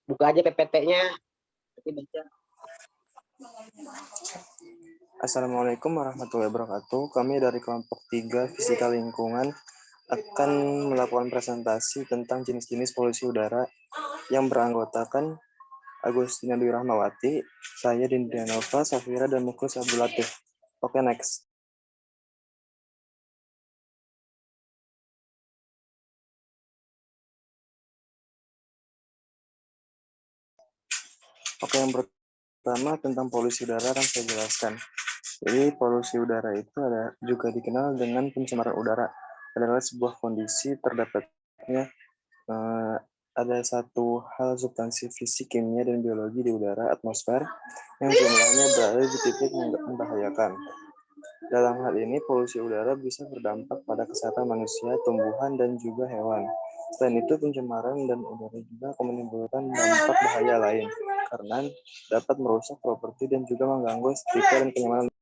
Buka aja PPT-nya. Assalamualaikum warahmatullahi wabarakatuh. Kami dari kelompok 3 Fisika Lingkungan akan melakukan presentasi tentang jenis-jenis polusi udara yang beranggotakan Agustina Dwi Rahmawati, saya Dinda Nova, Safira, dan Mukus Abdul Latif. Oke, next. Oke, yang pertama tentang polusi udara akan saya jelaskan. Jadi polusi udara itu juga dikenal dengan pencemaran udara. Adalah sebuah kondisi terdapatnya ada satu hal substansi fisik, kimia, dan biologi di udara atmosfer yang jumlahnya berada di titik membahayakan. Dalam hal ini, polusi udara bisa berdampak pada kesehatan manusia, tumbuhan, dan juga hewan. Selain itu, pencemaran dan udara juga akan menimbulkan dampak bahaya lain, karena dapat merusak properti dan juga mengganggu estetika dan kenyamanan.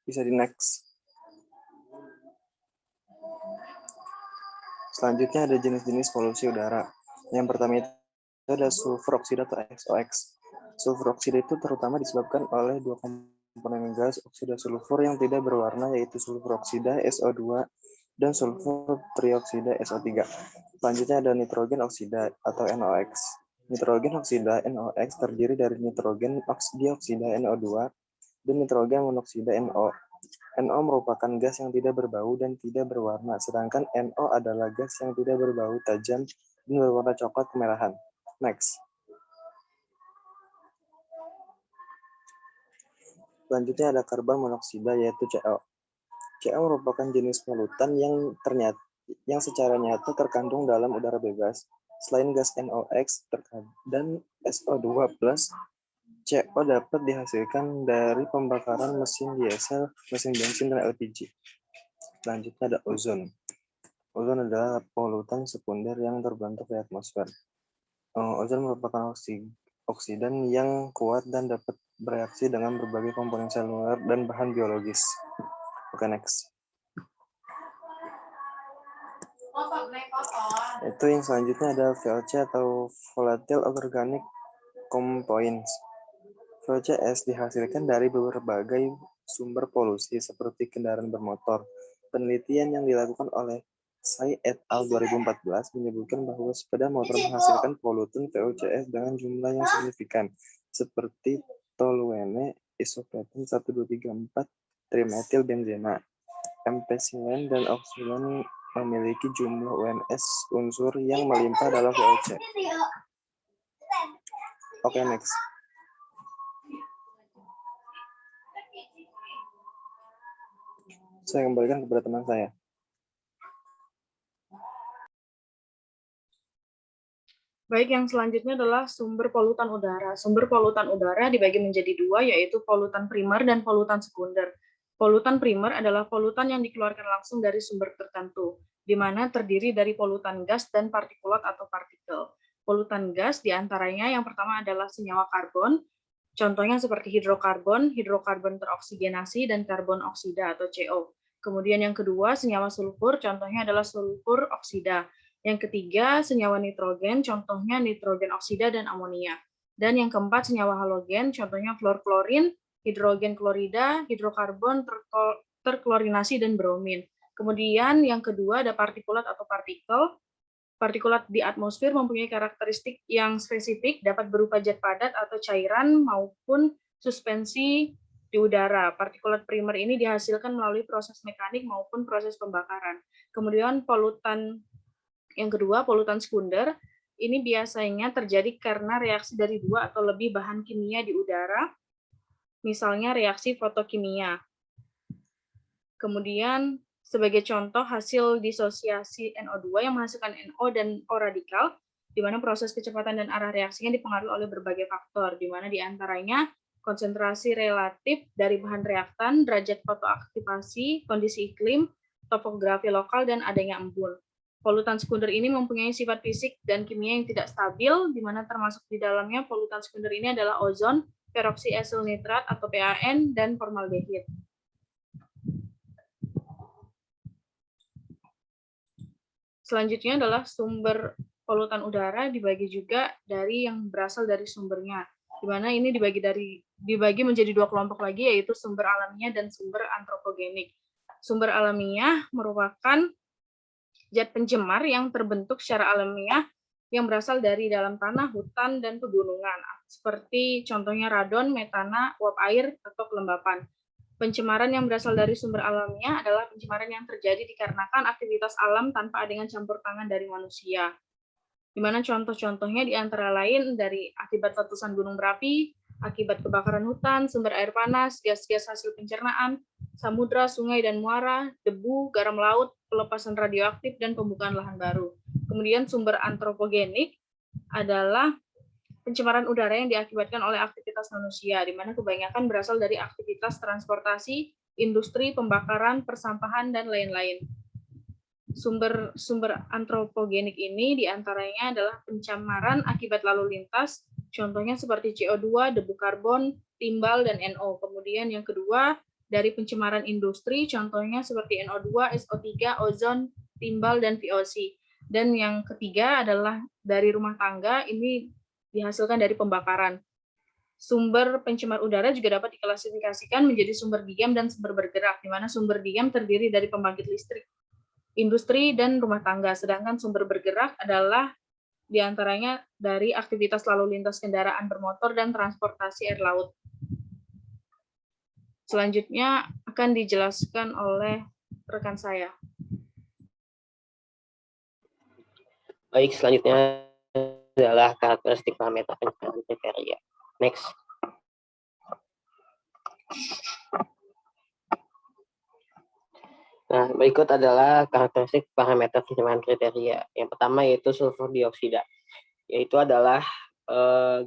Bisa di next. Selanjutnya ada jenis-jenis polusi udara. Yang pertama itu ada sulfur oksida atau SOx. Sulfur oksida itu terutama disebabkan oleh dua komponen gas oksida sulfur yang tidak berwarna, yaitu sulfur oksida SO2 dan sulfur trioksida SO3. Selanjutnya ada nitrogen oksida atau NOx. Nitrogen oksida NOx terdiri dari nitrogen dioksida NO2 dan nitrogen monoksida NO. NO merupakan gas yang tidak berbau dan tidak berwarna, sedangkan NO adalah gas yang tidak berbau tajam dan berwarna coklat kemerahan. Next. Selanjutnya ada karbon monoksida, yaitu CO. CO merupakan jenis polutan yang secara nyata terkandung dalam udara bebas. Selain gas NOx dan SO2+, CO dapat dihasilkan dari pembakaran mesin diesel, mesin bensin, dan LPG. Selanjutnya ada ozon. Ozon adalah polutan sekunder yang terbentuk di atmosfer. Ozon merupakan oksidan yang kuat dan dapat bereaksi dengan berbagai komponen seluler dan bahan biologis. Oke, next. Itu yang selanjutnya ada VOC atau Volatile Organic Compounds. VOCs dihasilkan dari berbagai sumber polusi seperti kendaraan bermotor. Penelitian yang dilakukan oleh Tsai et al. 2014 menyebutkan bahwa sepeda motor menghasilkan polutan VOCs dengan jumlah yang signifikan, seperti toluene, isopropan 1234, trimetilbenzena, ampesilen, dan oksigen memiliki jumlah UNS unsur yang melimpah dalam VOC. Oke, next. Saya kembalikan kepada teman saya. Baik, yang selanjutnya adalah sumber polutan udara. Sumber polutan udara dibagi menjadi dua, yaitu polutan primer dan polutan sekunder. Polutan primer adalah polutan yang dikeluarkan langsung dari sumber tertentu, di mana terdiri dari polutan gas dan partikulat atau partikel. Polutan gas diantaranya yang pertama adalah senyawa karbon, contohnya seperti hidrokarbon, hidrokarbon teroksigenasi, dan karbon oksida atau CO. Kemudian yang kedua, senyawa sulfur, contohnya adalah sulfur oksida. Yang ketiga, senyawa nitrogen, contohnya nitrogen oksida dan amonia. Dan yang keempat, senyawa halogen, contohnya fluorklorin, hidrogen klorida, hidrokarbon terklorinasi, dan bromin. Kemudian yang kedua ada partikulat atau partikel. Partikulat di atmosfer mempunyai karakteristik yang spesifik, dapat berupa zat padat atau cairan maupun suspensi di udara. Partikulat primer ini dihasilkan melalui proses mekanik maupun proses pembakaran. Kemudian polutan yang kedua, polutan sekunder, ini biasanya terjadi karena reaksi dari dua atau lebih bahan kimia di udara, misalnya reaksi fotokimia. Kemudian, sebagai contoh hasil disosiasi NO2 yang menghasilkan NO dan O radikal, di mana proses kecepatan dan arah reaksinya dipengaruhi oleh berbagai faktor, di mana diantaranya konsentrasi relatif dari bahan reaktan, derajat fotoaktivasi, kondisi iklim, topografi lokal, dan adanya embun. Polutan sekunder ini mempunyai sifat fisik dan kimia yang tidak stabil, di mana termasuk di dalamnya polutan sekunder ini adalah ozon, peroksietil nitrat atau PAN, dan formaldehid. Selanjutnya adalah sumber polutan udara dibagi juga dari yang berasal dari sumbernya, di mana ini dibagi menjadi dua kelompok lagi, yaitu sumber alamiah dan sumber antropogenik. Sumber alamiah merupakan zat pencemar yang terbentuk secara alamiah yang berasal dari dalam tanah, hutan, dan pegunungan, seperti contohnya radon, metana, uap air, atau kelembapan. Pencemaran yang berasal dari sumber alamiah adalah pencemaran yang terjadi dikarenakan aktivitas alam tanpa adanya campur tangan dari manusia. Di mana contoh-contohnya di antara lain dari akibat letusan gunung berapi, akibat kebakaran hutan, sumber air panas, gas-gas hasil pencernaan, samudra, sungai, dan muara, debu, garam laut, pelepasan radioaktif, dan pembukaan lahan baru. Kemudian sumber antropogenik adalah pencemaran udara yang diakibatkan oleh aktivitas manusia, di mana kebanyakan berasal dari aktivitas transportasi, industri, pembakaran, persampahan, dan lain-lain. Sumber antropogenik ini diantaranya adalah pencemaran akibat lalu lintas, contohnya seperti CO2, debu karbon, timbal, dan NO. Kemudian yang kedua, dari pencemaran industri, contohnya seperti NO2, SO3, ozon, timbal, dan VOC. Dan yang ketiga adalah dari rumah tangga, ini dihasilkan dari pembakaran. Sumber pencemar udara juga dapat diklasifikasikan menjadi sumber diam dan sumber bergerak, di mana sumber diam terdiri dari pembangkit listrik, industri, dan rumah tangga, sedangkan sumber bergerak adalah diantaranya dari aktivitas lalu lintas kendaraan bermotor dan transportasi air laut. Selanjutnya akan dijelaskan oleh rekan saya. Baik, selanjutnya adalah karakteristik parameter pencemaran kriteria. Next. Nah, berikut adalah karakteristik parameter pencemaran kriteria. Yang pertama yaitu sulfur dioksida, yaitu adalah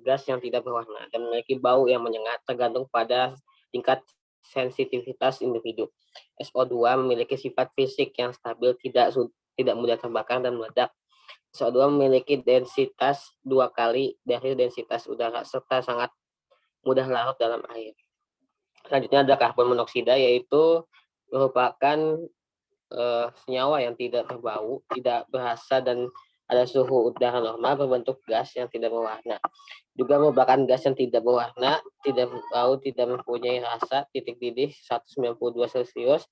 gas yang tidak berwarna dan memiliki bau yang menyengat tergantung pada tingkat sensitivitas individu. SO2 memiliki sifat fisik yang stabil, tidak mudah terbakar dan meledak. SO2 memiliki densitas 2 kali dari densitas udara serta sangat mudah larut dalam air. Selanjutnya ada karbon monoksida, yaitu merupakan senyawa yang tidak berbau, tidak berasa, dan ada suhu udara normal, berbentuk gas yang tidak berwarna. Juga merupakan gas yang tidak berwarna, tidak berbau, tidak mempunyai rasa, titik didih 192 Celcius,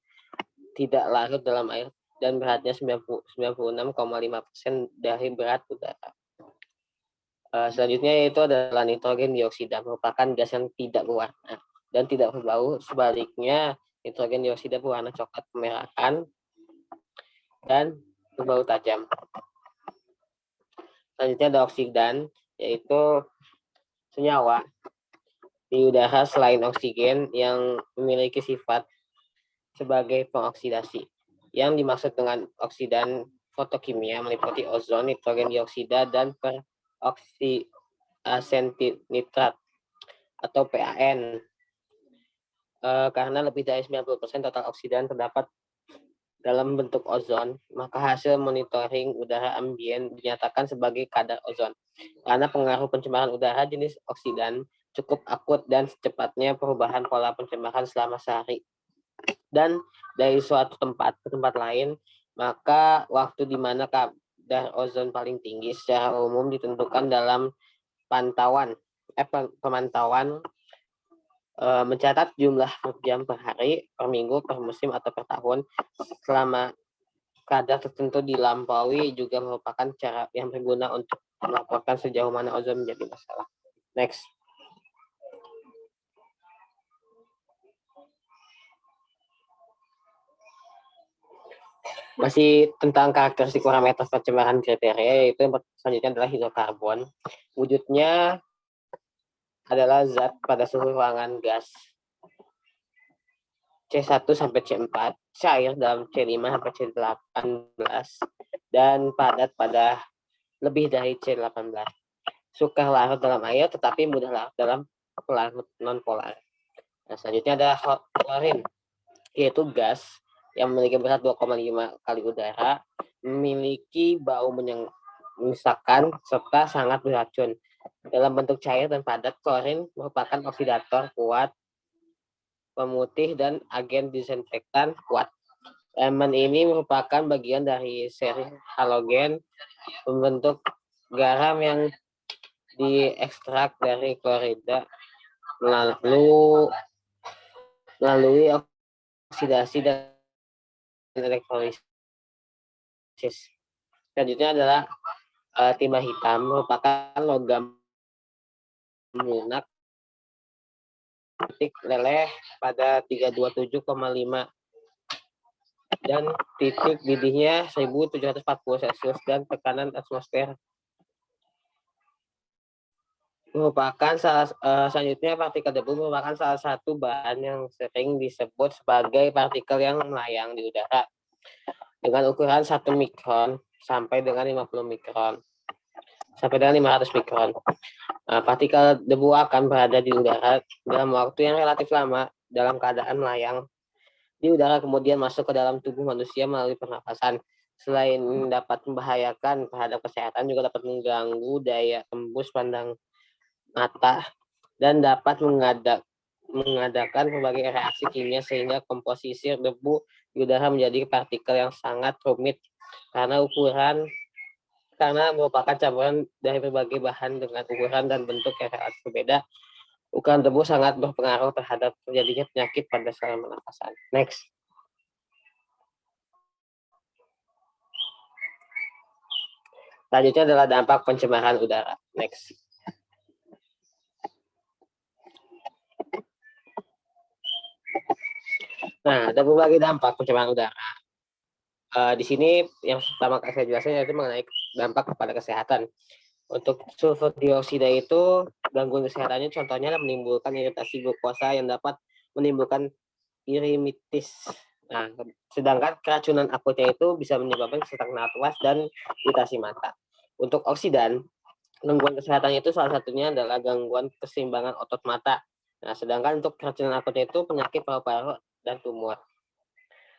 tidak larut dalam air, dan beratnya 96,5% dari berat udara. Selanjutnya yaitu adalah nitrogen dioksida, merupakan gas yang tidak berwarna dan tidak berbau. Sebaliknya, nitrogen dioksida berwarna coklat kemerahan dan berbau tajam. Selanjutnya ada oksidan, yaitu senyawa di udara selain oksigen yang memiliki sifat sebagai pengoksidasi. Yang dimaksud dengan oksidan fotokimia meliputi ozon, nitrogen dioksida, dan peroksiasen nitrat atau PAN. Karena lebih dari 90% total oksidan terdapat dalam bentuk ozon, maka hasil monitoring udara ambien dinyatakan sebagai kadar ozon. Karena pengaruh pencemaran udara, jenis oksidan cukup akut dan secepatnya perubahan pola pencemaran selama sehari dan dari suatu tempat ke tempat lain, maka waktu di mana kadar ozon paling tinggi secara umum ditentukan dalam pemantauan mencatat jumlah per jam per hari, per minggu, per musim, atau per tahun. Selama kadar tertentu dilampaui juga merupakan cara yang berguna untuk melaporkan sejauh mana ozon menjadi masalah. Next. Masih tentang karakteristik parameter pencemaran kriteria, yaitu yang selanjutnya adalah hidrokarbon. Wujudnya adalah zat pada suhu ruangan gas C1 sampai C4, cair dalam C5 sampai C18, dan padat pada lebih dari C18. Suka larut dalam air, tetapi mudah larut dalam pelarut non-polar. Nah, selanjutnya ada klorin, yaitu gas yang memiliki berat 2,5 kali udara, memiliki bau menyesakan serta sangat beracun. dalam bentuk cair dan padat. Klorin merupakan oksidator kuat, pemutih, dan agen disinfektan kuat. Elemen ini merupakan bagian dari seri halogen pembentuk garam yang diekstrak dari klorida melalui oksidasi dan elektrolisis. Selanjutnya adalah timah hitam, merupakan logam lunak titik leleh pada 327,5 dan titik didihnya 1740 Celcius dan tekanan atmosfer. Selanjutnya partikel debu merupakan salah satu bahan yang sering disebut sebagai partikel yang melayang di udara dengan ukuran 1 mikron sampai dengan 50 mikron sampai dengan 500 mikron. Partikel debu akan berada di udara dalam waktu yang relatif lama dalam keadaan melayang di udara, kemudian masuk ke dalam tubuh manusia melalui pernapasan. Selain dapat membahayakan terhadap kesehatan, juga dapat mengganggu daya tembus pandang mata dan dapat mengadakan berbagai reaksi kimia sehingga komposisi debu di udara menjadi partikel yang sangat rumit karena merupakan campuran dari berbagai bahan dengan ukuran dan bentuk yang relatif berbeda. Ukuran debu sangat berpengaruh terhadap terjadinya penyakit pada saluran pernapasan. Next. Selanjutnya adalah dampak pencemaran udara. Next. Nah, ada berbagai dampak pencemaran udara. Di sini yang pertama saya jelaskan yaitu mengenai dampak kepada kesehatan. Untuk sulfur dioksida itu gangguan kesehatannya contohnya menimbulkan iritasi glukosa yang dapat menimbulkan iriditis. Nah, sedangkan keracunan akutnya itu bisa menyebabkan sesak nafas dan iritasi mata. Untuk oksidan, gangguan kesehatannya itu salah satunya adalah gangguan keseimbangan otot mata. Nah, sedangkan untuk keracunan akutnya itu penyakit paru-paru dan tumor.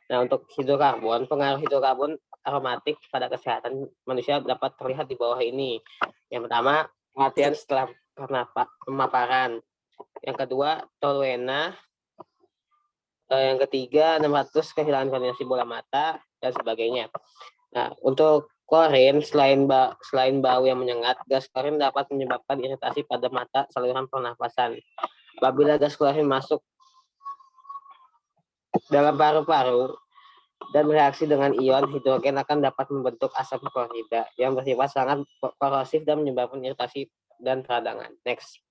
Nah, untuk hidrokarbon, pengaruh hidrokarbon aromatik pada kesehatan manusia dapat terlihat di bawah ini. Yang pertama, kematian setelah pemaparan. Yang kedua, toluena. Yang ketiga, 600 kehilangan koordinasi bola mata, dan sebagainya. Nah, untuk klorin, selain bau yang menyengat, gas klorin dapat menyebabkan iritasi pada mata saluran pernapasan. Apabila gas klorin masuk dalam paru-paru dan bereaksi dengan ion hidrogen akan dapat membentuk asam klorida yang bersifat sangat korosif dan menyebabkan iritasi dan peradangan. Next.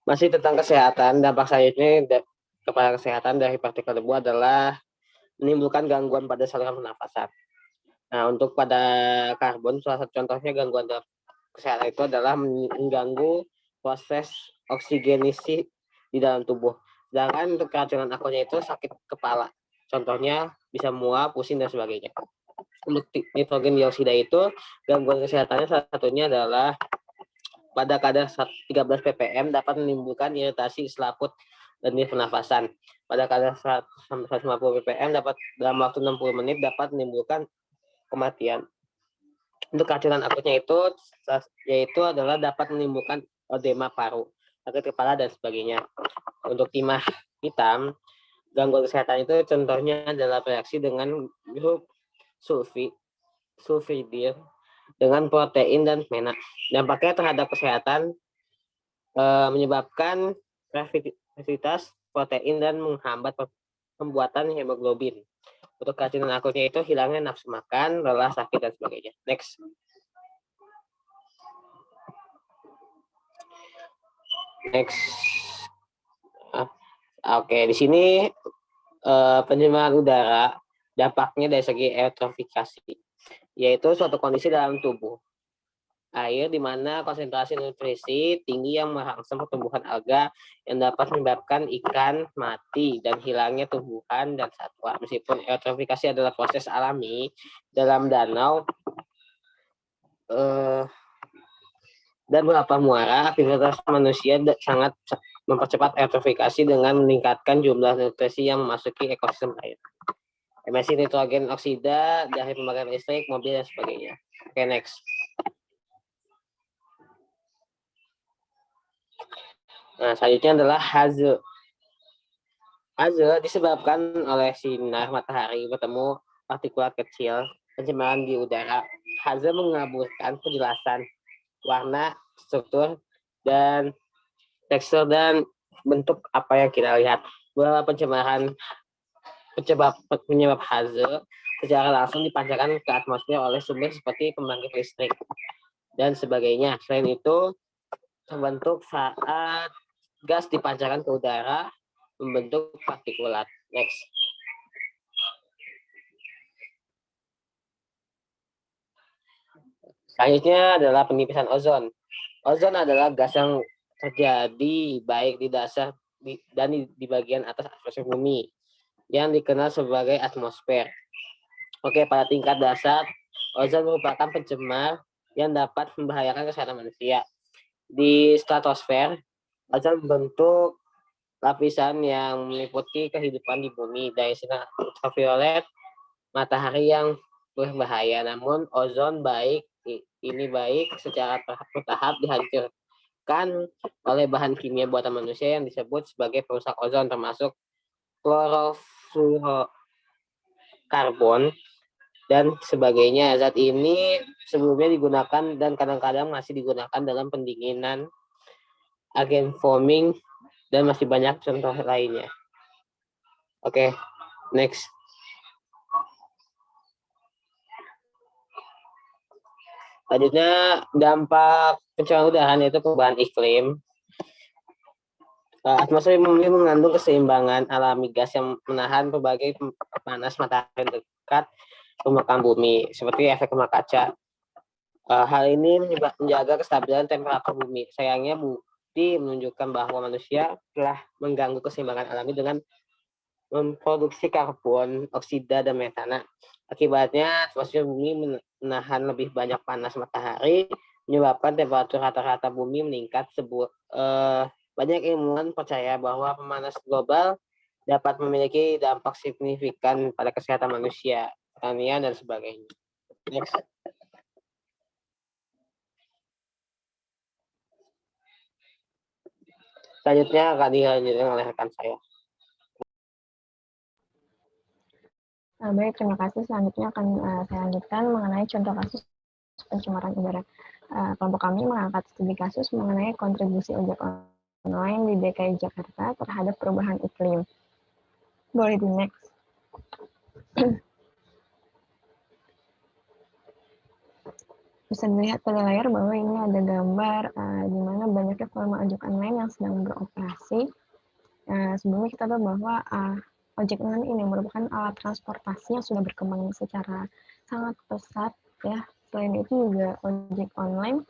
Masih tentang kesehatan, dampak selanjutnya kepada kesehatan dari partikel debu adalah menimbulkan gangguan pada saluran pernapasan. Nah, untuk pada karbon, salah satu contohnya gangguan kesehatan itu adalah mengganggu proses oksigenasi di dalam tubuh. Sedangkan untuk keracunan akutnya itu sakit kepala. Contohnya bisa mual, pusing, dan sebagainya. Untuk nitrogen dioksida itu gangguan kesehatannya salah satunya adalah pada kadar 13 ppm dapat menimbulkan iritasi selaput dan di pernafasan. Pada kadar 150 ppm dapat dalam waktu 60 menit dapat menimbulkan kematian. Untuk keracunan akutnya itu yaitu adalah dapat menimbulkan edema paru, sakit kepala, dan sebagainya. Untuk timah hitam, gangguan kesehatan itu contohnya adalah reaksi dengan grup sulfidir dengan protein dan mena. Dampaknya terhadap kesehatan menyebabkan reaktivitas protein dan menghambat pembuatan hemoglobin. Untuk keracunan akutnya itu hilangnya nafsu makan, lelah, sakit, dan sebagainya. Next. Oke, di sini pencemaran udara dampaknya dari segi eutrofikasi, yaitu suatu kondisi dalam tubuh air di mana konsentrasi nutrisi tinggi yang merangsang pertumbuhan alga yang dapat menyebabkan ikan mati dan hilangnya tumbuhan dan satwa. Meskipun eutrofikasi adalah proses alami dalam danau dan beberapa muara, aktivitas manusia sangat mempercepat eutrofikasi dengan meningkatkan jumlah nutrisi yang memasuki ekosistem air. emisi nitrogen oksida dari pembangkit listrik, mobil, dan sebagainya. Oke, next. Nah, selanjutnya adalah haze. Haze disebabkan oleh sinar matahari bertemu partikulat kecil, pencemaran di udara. Haze mengaburkan penjelasan warna, struktur, dan tekstur dan bentuk apa yang kita lihat. Beberapa penyebab haze secara langsung dipancarkan ke atmosfer oleh sumber seperti pembangkit listrik dan sebagainya. Selain itu, terbentuk saat gas dipancarkan ke udara membentuk partikulat. Next. Selanjutnya adalah penipisan ozon. Ozon adalah gas yang terjadi baik di dasar dan di bagian atas atmosfer bumi yang dikenal sebagai atmosfer. Oke, pada tingkat dasar, ozon merupakan pencemar yang dapat membahayakan kesehatan manusia. Di stratosfer, ozon membentuk lapisan yang meliputi kehidupan di bumi dari sinar ultraviolet matahari yang berbahaya. Namun ozon ini baik secara bertahap dihancurkan oleh bahan kimia buatan manusia yang disebut sebagai perusak ozon, termasuk klorofluorokarbon dan sebagainya. Zat ini sebelumnya digunakan dan kadang-kadang masih digunakan dalam pendinginan, agen foaming, dan masih banyak contoh lainnya. Oke, next. Selanjutnya, dampak pencemaran udara yaitu perubahan iklim. Atmosfer bumi mengandung keseimbangan alami gas yang menahan berbagai panas matahari dekat permukaan bumi, seperti efek rumah kaca. Hal ini menjaga kestabilan temperatur bumi. Sayangnya, bukti menunjukkan bahwa manusia telah mengganggu keseimbangan alami dengan memproduksi karbon, oksida, dan metana. Akibatnya, atmosfer bumi menahan lebih banyak panas matahari, menyebabkan temperatur rata-rata bumi meningkat. Banyak ilmuwan percaya bahwa pemanasan global dapat memiliki dampak signifikan pada kesehatan manusia, pertanian, dan sebagainya. Next. Selanjutnya akan dilanjutkan oleh rekan saya. Baik, terima kasih. Selanjutnya akan saya lanjutkan mengenai contoh kasus pencemaran udara. Kelompok kami mengangkat studi kasus mengenai kontribusi ojek online di DKI Jakarta terhadap perubahan iklim. Boleh di next. Bisa dilihat pada layar bahwa ini ada gambar di mana banyaknya volume ojek online yang sedang beroperasi. Sebelumnya kita tahu bahwa ojek online ini merupakan alat transportasi yang sudah berkembang secara sangat pesat, ya. Selain itu juga ojek online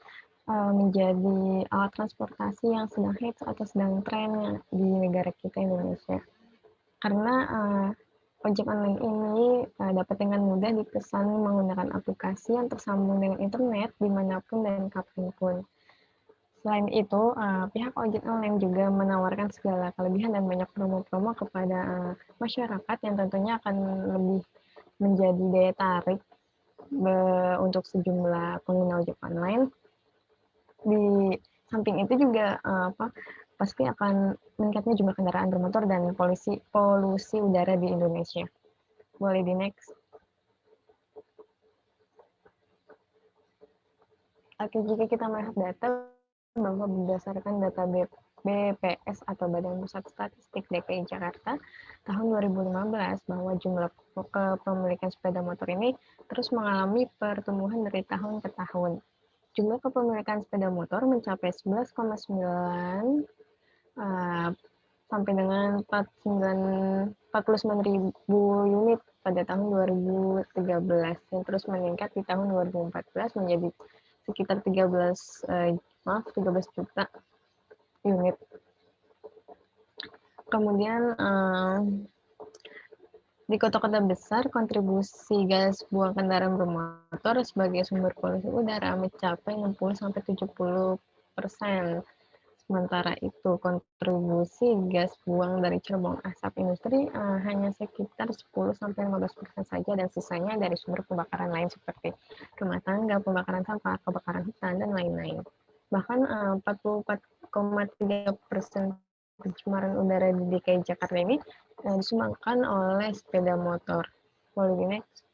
menjadi alat transportasi yang sedang hits atau sedang tren di negara kita Indonesia. Karena ojek online ini dapat dengan mudah dipesan menggunakan aplikasi yang tersambung dengan internet dimanapun dan kapanpun. Selain itu, pihak ojek online juga menawarkan segala kelebihan dan banyak promo-promo kepada masyarakat yang tentunya akan lebih menjadi daya tarik untuk sejumlah pengguna ojek online. Di samping itu juga pasti akan meningkatnya jumlah kendaraan bermotor dan polusi udara di Indonesia. Boleh di next. Oke, jika kita melihat data bahwa berdasarkan data BPS atau Badan Pusat Statistik DKI Jakarta tahun 2015 bahwa jumlah kepemilikan sepeda motor ini terus mengalami pertumbuhan dari tahun ke tahun. Jumlah kepemilikan sepeda motor mencapai 11,9 sampai dengan 49.000 unit pada tahun 2013 yang terus meningkat di tahun 2014 menjadi sekitar 13 juta unit. Kemudian di kota-kota besar, kontribusi gas buang kendaraan bermotor sebagai sumber polusi udara mencapai 60-70%. Sementara itu, kontribusi gas buang dari cerobong asap industri hanya sekitar 10-15% saja, dan sisanya dari sumber pembakaran lain seperti rumah tangga, pembakaran sampah, kebakaran hutan, dan lain-lain. Bahkan 44,3% pencemaran udara di DKI Jakarta ini disumbangkan oleh sepeda motor. Boleh di next.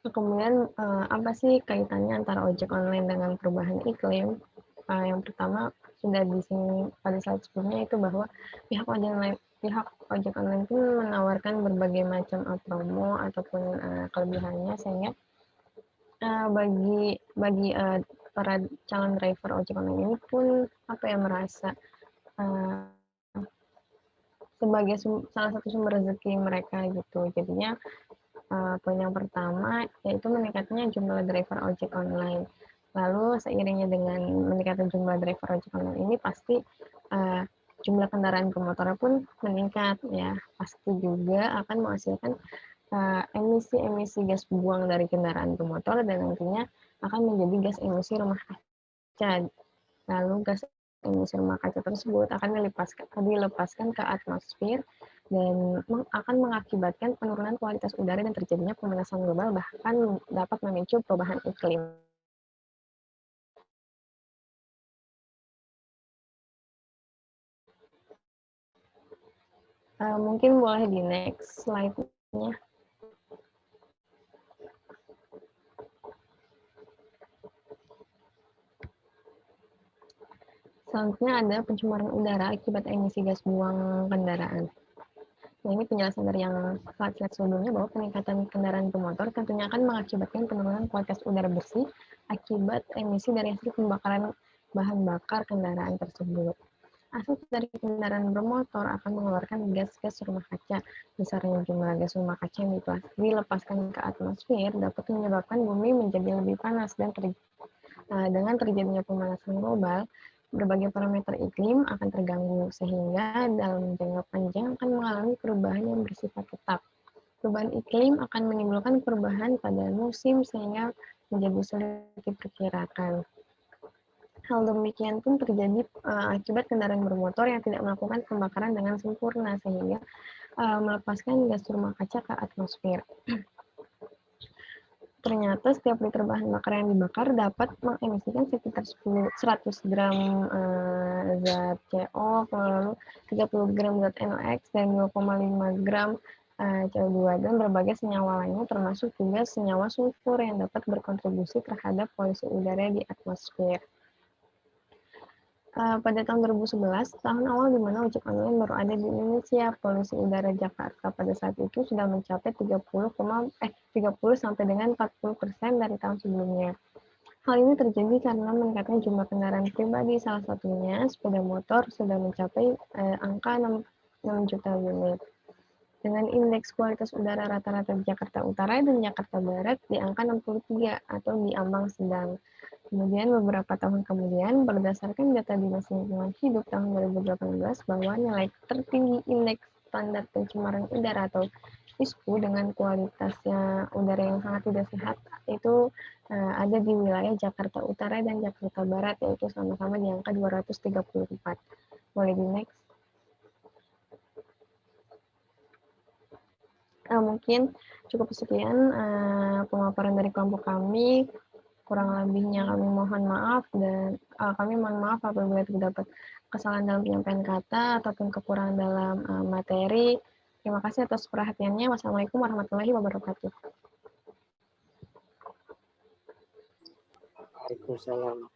Kemudian apa sih kaitannya antara ojek online dengan perubahan iklim? Yang pertama sudah di sini pada slide sebelumnya itu bahwa pihak ojek online pun menawarkan berbagai macam promo ataupun kelebihannya, sehingga bagi para calon driver ojek online ini pun merasa sebagai salah satu sumber rezeki mereka gitu. Jadinya poin yang pertama yaitu meningkatnya jumlah driver ojek online. Lalu seiringnya dengan meningkatnya jumlah driver ojek online ini, pasti jumlah kendaraan bermotor pun meningkat ya. Pasti juga akan menghasilkan emisi-emisi gas buang dari kendaraan bermotor, dan nantinya akan menjadi gas emisi rumah kaca. Lalu gas emisi rumah kaca tersebut akan dilepaskan ke atmosfer dan akan mengakibatkan penurunan kualitas udara dan terjadinya pemanasan global, bahkan dapat memicu perubahan iklim. Mungkin boleh di next slide-nya. Selanjutnya ada pencemaran udara akibat emisi gas buang kendaraan. Nah, ini penjelasan dari yang slide sebelumnya bahwa peningkatan kendaraan bermotor tentunya akan mengakibatkan penurunan kualitas udara bersih akibat emisi dari hasil pembakaran bahan bakar kendaraan tersebut. Asap dari kendaraan bermotor akan mengeluarkan gas-gas rumah kaca. Besarnya jumlah gas rumah kaca yang dilepaskan ke atmosfer dapat menyebabkan bumi menjadi lebih panas, dan dengan terjadinya pemanasan global, berbagai parameter iklim akan terganggu, sehingga dalam jangka panjang akan mengalami perubahan yang bersifat tetap. Perubahan iklim akan menimbulkan perubahan pada musim, sehingga menjadi sulit diperkirakan. Hal demikian pun terjadi akibat kendaraan bermotor yang tidak melakukan pembakaran dengan sempurna, sehingga melepaskan gas rumah kaca ke atmosfer. Ternyata setiap liter bahan bakar yang dibakar dapat mengemisikan sekitar 100 gram zat CO, lalu 30 gram zat NOx, dan 2,5 gram CO2, dan berbagai senyawa lainnya, termasuk juga senyawa sulfur yang dapat berkontribusi terhadap polusi udara di atmosfer. Pada tahun 2011, tahun awal di mana ojek online baru ada di Indonesia, polusi udara Jakarta pada saat itu sudah mencapai 30 sampai dengan 40% dari tahun sebelumnya. Hal ini terjadi karena meningkatnya jumlah kendaraan pribadi, salah satunya sepeda motor sudah mencapai angka 6 juta unit. Dengan indeks kualitas udara rata-rata di Jakarta Utara dan Jakarta Barat di angka 63 atau di ambang sedang. Kemudian beberapa tahun kemudian, berdasarkan data Dinas Lingkungan Hidup tahun 2018, bahwa nilai tertinggi indeks standar pencemaran udara atau ISPU dengan kualitasnya udara yang sangat tidak sehat itu ada di wilayah Jakarta Utara dan Jakarta Barat, yaitu sama-sama di angka 234. Boleh di next. Mungkin cukup sekian pemaparan dari kelompok kami. Kurang lebihnya kami mohon maaf, dan kami mohon maaf apabila terdapat kesalahan dalam penyampaian kata ataupun kekurangan dalam materi. Terima kasih atas perhatiannya. Wassalamualaikum warahmatullahi wabarakatuh. Waalaikumsalam.